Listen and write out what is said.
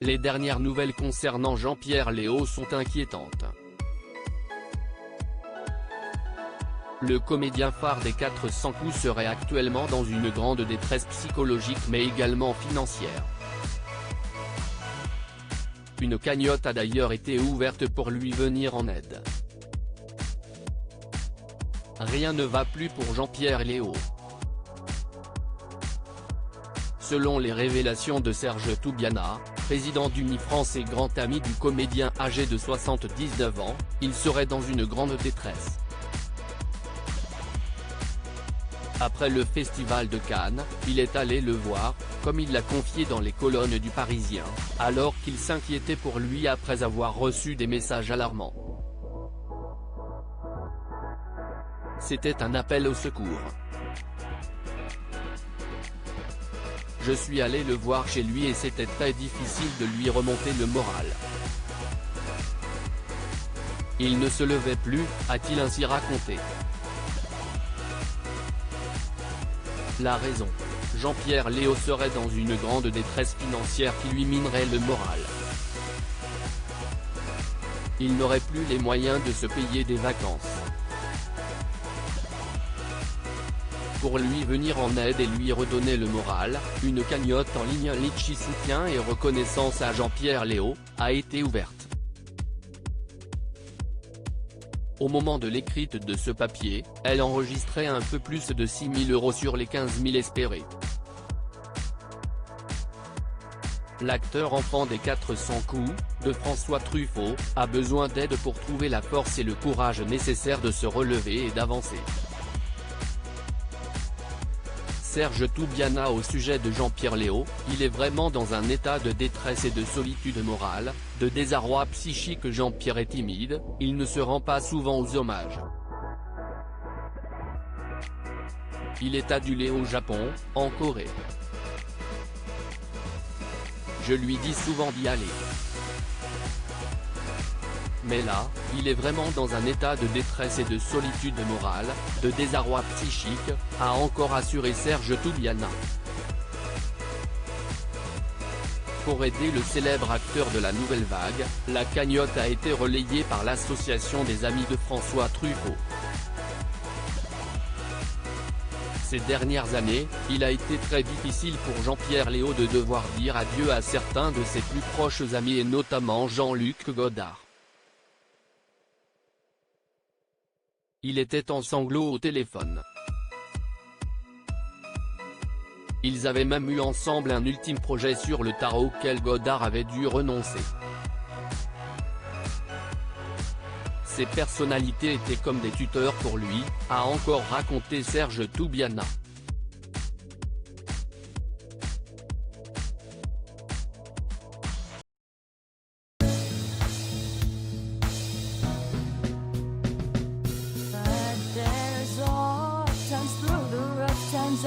Les dernières nouvelles concernant Jean-Pierre Léaud sont inquiétantes. Le comédien phare des 400 coups serait actuellement dans une grande détresse psychologique mais également financière. Une cagnotte a d'ailleurs été ouverte pour lui venir en aide. Rien ne va plus pour Jean-Pierre Léaud. Selon les révélations de Serge Toubiana, président d'Unifrance et grand ami du comédien âgé de 79 ans, il serait dans une grande détresse. Après le festival de Cannes, il est allé le voir, comme il l'a confié dans les colonnes du Parisien, alors qu'il s'inquiétait pour lui après avoir reçu des messages alarmants. C'était un appel au secours. Je suis allé le voir chez lui et c'était très difficile de lui remonter le moral. Il ne se levait plus, a-t-il ainsi raconté. La raison. Jean-Pierre Léaud serait dans une grande détresse financière qui lui minerait le moral. Il n'aurait plus les moyens de se payer des vacances. Pour lui venir en aide et lui redonner le moral, une cagnotte en ligne Litchi Soutien et Reconnaissance à Jean-Pierre Léaud, a été ouverte. Au moment de l'écrite de ce papier, elle enregistrait un peu plus de 6 000 € sur les 15 000 espérés. L'acteur enfant des 400 coups, de François Truffaut, a besoin d'aide pour trouver la force et le courage nécessaires de se relever et d'avancer. Serge Toubiana au sujet de Jean-Pierre Léaud, il est vraiment dans un état de détresse et de solitude morale, de désarroi psychique. Jean-Pierre est timide, il ne se rend pas souvent aux hommages. Il est adulé au Japon, en Corée. Je lui dis souvent d'y aller. Mais là, il est vraiment dans un état de détresse et de solitude morale, de désarroi psychique, a encore assuré Serge Toubiana. Pour aider le célèbre acteur de la Nouvelle Vague, la cagnotte a été relayée par l'association des amis de François Truffaut. Ces dernières années, il a été très difficile pour Jean-Pierre Léaud de devoir dire adieu à certains de ses plus proches amis et notamment Jean-Luc Godard. Il était en sanglots au téléphone. Ils avaient même eu ensemble un ultime projet sur le tard auquel Godard avait dû renoncer. Ces personnalités étaient comme des tuteurs pour lui, a encore raconté Serge Toubiana. Times through the rough times